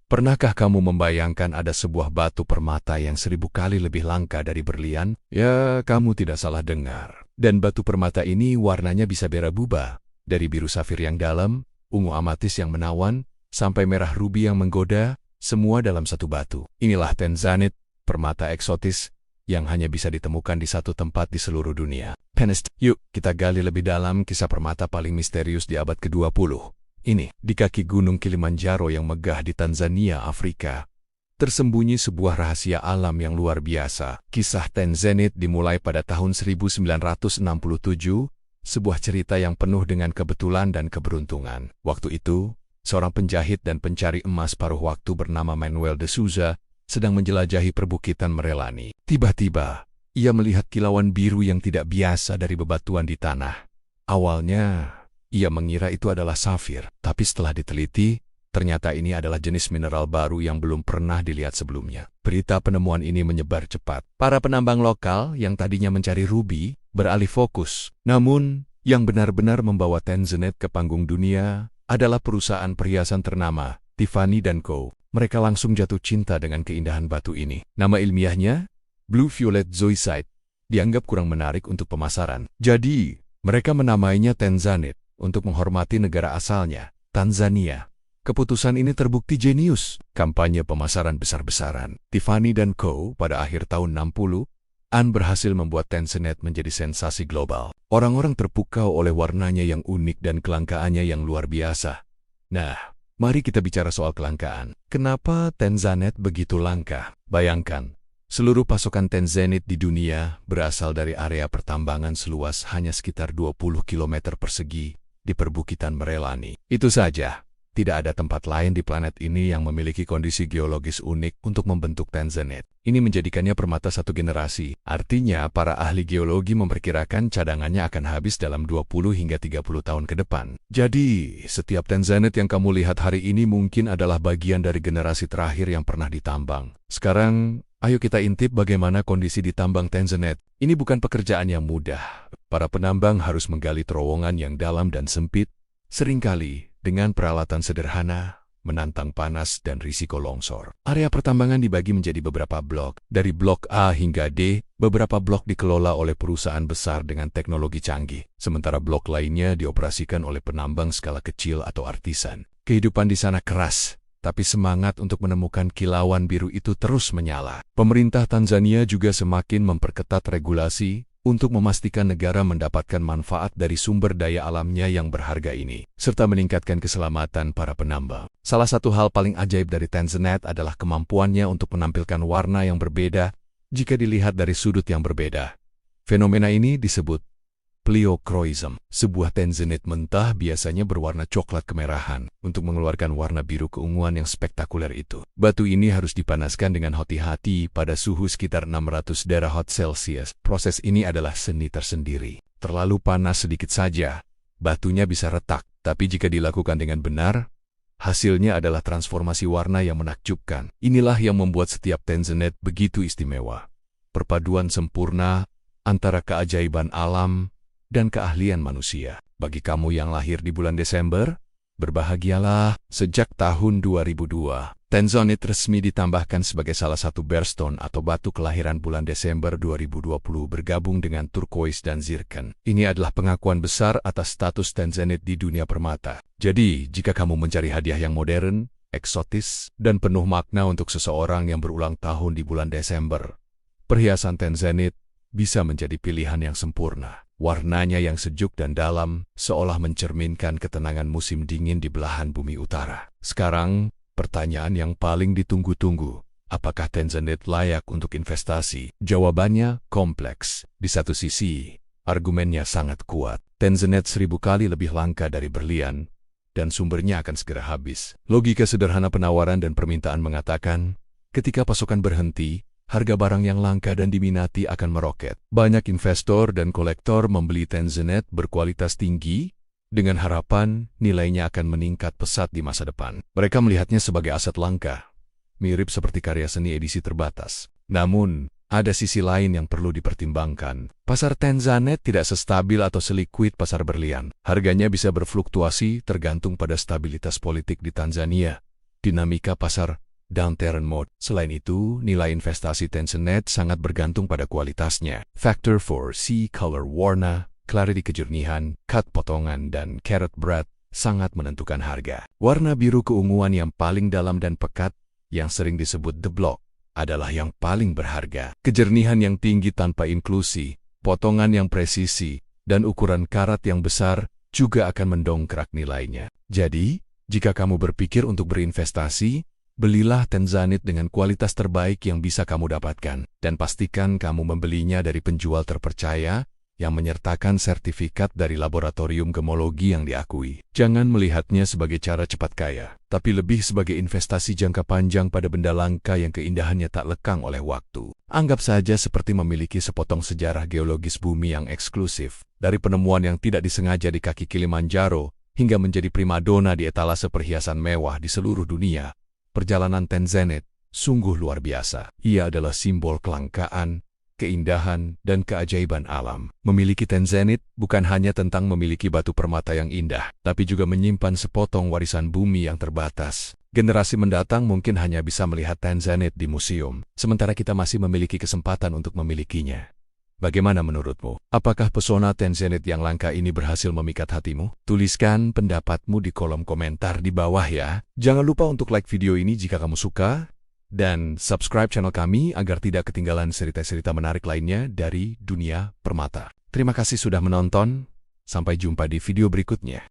Pernahkah kamu membayangkan ada sebuah batu permata yang 1000 kali lebih langka dari berlian? Ya, kamu tidak salah dengar. Dan batu permata ini warnanya bisa berubah, dari biru safir yang dalam, ungu amatis yang menawan, sampai merah rubi yang menggoda, semua dalam satu batu. Inilah Tanzanite, permata eksotis, yang hanya bisa ditemukan di satu tempat di seluruh dunia. Yuk, kita gali lebih dalam kisah permata paling misterius di abad ke-20. Ini, di kaki Gunung Kilimanjaro yang megah di Tanzania, Afrika, tersembunyi sebuah rahasia alam yang luar biasa. Kisah Tanzanite dimulai pada tahun 1967, sebuah cerita yang penuh dengan kebetulan dan keberuntungan. Waktu itu, seorang penjahit dan pencari emas paruh waktu bernama Manuel de Souza sedang menjelajahi perbukitan Merelani. Tiba-tiba, ia melihat kilauan biru yang tidak biasa dari bebatuan di tanah. Awalnya, ia mengira itu adalah safir, tapi setelah diteliti, ternyata ini adalah jenis mineral baru yang belum pernah dilihat sebelumnya. Berita penemuan ini menyebar cepat. Para penambang lokal yang tadinya mencari rubi beralih fokus. Namun, yang benar-benar membawa Tanzanite ke panggung dunia adalah perusahaan perhiasan ternama, Tiffany & Co. Mereka langsung jatuh cinta dengan keindahan batu ini. Nama ilmiahnya, Blue Violet Zoisite, dianggap kurang menarik untuk pemasaran. Jadi, mereka menamainya Tanzanite untuk menghormati negara asalnya, Tanzania. Keputusan ini terbukti jenius. Kampanye pemasaran besar-besaran. Tiffany & Co. pada akhir tahun 60-an berhasil membuat Tanzanite menjadi sensasi global. Orang-orang terpukau oleh warnanya yang unik dan kelangkaannya yang luar biasa. Nah, mari kita bicara soal kelangkaan. Kenapa Tanzanite begitu langka? Bayangkan, seluruh pasokan Tanzanite di dunia berasal dari area pertambangan seluas hanya sekitar 20 km persegi di perbukitan Merelani. Itu saja, tidak ada tempat lain di planet ini yang memiliki kondisi geologis unik untuk membentuk Tanzanite. Ini menjadikannya permata satu generasi. Artinya, para ahli geologi memperkirakan cadangannya akan habis dalam 20 hingga 30 tahun ke depan. Jadi, setiap Tanzanite yang kamu lihat hari ini mungkin adalah bagian dari generasi terakhir yang pernah ditambang. Sekarang, ayo kita intip bagaimana kondisi ditambang Tanzanite. Ini bukan pekerjaan yang mudah. Para penambang harus menggali terowongan yang dalam dan sempit, seringkali dengan peralatan sederhana, menantang panas dan risiko longsor. Area pertambangan dibagi menjadi beberapa blok. Dari blok A hingga D, beberapa blok dikelola oleh perusahaan besar dengan teknologi canggih, sementara blok lainnya dioperasikan oleh penambang skala kecil atau artisan. Kehidupan di sana keras, tapi semangat untuk menemukan kilauan biru itu terus menyala. Pemerintah Tanzania juga semakin memperketat regulasi untuk memastikan negara mendapatkan manfaat dari sumber daya alamnya yang berharga ini, serta meningkatkan keselamatan para penambang. Salah satu hal paling ajaib dari Tanzanite adalah kemampuannya untuk menampilkan warna yang berbeda jika dilihat dari sudut yang berbeda. Fenomena ini disebut pleochroism. Sebuah Tanzanite mentah biasanya berwarna coklat kemerahan. Untuk mengeluarkan warna biru keunguan yang spektakuler itu, batu ini harus dipanaskan dengan hati-hati pada suhu sekitar 600 derajat Celcius. Proses ini adalah seni tersendiri. Terlalu panas sedikit saja, batunya bisa retak. Tapi jika dilakukan dengan benar, hasilnya adalah transformasi warna yang menakjubkan. Inilah yang membuat setiap Tanzanite begitu istimewa. Perpaduan sempurna antara keajaiban alam dan keahlian manusia. Bagi kamu yang lahir di bulan Desember, berbahagialah. Sejak tahun 2002, Tanzanite resmi ditambahkan sebagai salah satu birthstone atau batu kelahiran bulan Desember 2020 bergabung dengan turquoise dan zircon. Ini adalah pengakuan besar atas status Tanzanite di dunia permata. Jadi, jika kamu mencari hadiah yang modern, eksotis, dan penuh makna untuk seseorang yang berulang tahun di bulan Desember, perhiasan Tanzanite bisa menjadi pilihan yang sempurna. Warnanya yang sejuk dan dalam, seolah mencerminkan ketenangan musim dingin di belahan bumi utara. Sekarang, pertanyaan yang paling ditunggu-tunggu, apakah Tanzanite layak untuk investasi? Jawabannya kompleks. Di satu sisi, argumennya sangat kuat. Tanzanite 1000 kali lebih langka dari berlian, dan sumbernya akan segera habis. Logika sederhana penawaran dan permintaan mengatakan, ketika pasokan berhenti, harga barang yang langka dan diminati akan meroket. Banyak investor dan kolektor membeli Tanzanite berkualitas tinggi dengan harapan nilainya akan meningkat pesat di masa depan. Mereka melihatnya sebagai aset langka, mirip seperti karya seni edisi terbatas. Namun, ada sisi lain yang perlu dipertimbangkan. Pasar Tanzanite tidak sestabil atau seliquid pasar berlian. Harganya bisa berfluktuasi tergantung pada stabilitas politik di Tanzania, dinamika pasar downturn mode. Selain itu, nilai investasi Tencent sangat bergantung pada kualitasnya. Faktor 4C color warna, clarity kejurnihan, cut potongan, dan carat breadth sangat menentukan harga. Warna biru keunguan yang paling dalam dan pekat, yang sering disebut the block, adalah yang paling berharga. Kejernihan yang tinggi tanpa inklusi, potongan yang presisi, dan ukuran karat yang besar juga akan mendongkrak nilainya. Jadi, jika kamu berpikir untuk berinvestasi, belilah Tencent dengan kualitas terbaik yang bisa kamu dapatkan, dan pastikan kamu membelinya dari penjual terpercaya yang menyertakan sertifikat dari laboratorium gemologi yang diakui. Jangan melihatnya sebagai cara cepat kaya, tapi lebih sebagai investasi jangka panjang pada benda langka yang keindahannya tak lekang oleh waktu. Anggap saja seperti memiliki sepotong sejarah geologis bumi yang eksklusif, dari penemuan yang tidak disengaja di kaki Kilimanjaro hingga menjadi primadona di etalase perhiasan mewah di seluruh dunia. Perjalanan Tencent sungguh luar biasa. Ia adalah simbol kelangkaan, keindahan, dan keajaiban alam. Memiliki Tencent bukan hanya tentang memiliki batu permata yang indah, tapi juga menyimpan sepotong warisan bumi yang terbatas. Generasi mendatang mungkin hanya bisa melihat Tencent di museum, sementara kita masih memiliki kesempatan untuk memilikinya. Bagaimana menurutmu? Apakah pesona Tencent yang langka ini berhasil memikat hatimu? Tuliskan pendapatmu di kolom komentar di bawah ya. Jangan lupa untuk like video ini jika kamu suka, dan subscribe channel kami agar tidak ketinggalan cerita-cerita menarik lainnya dari dunia permata. Terima kasih sudah menonton, sampai jumpa di video berikutnya.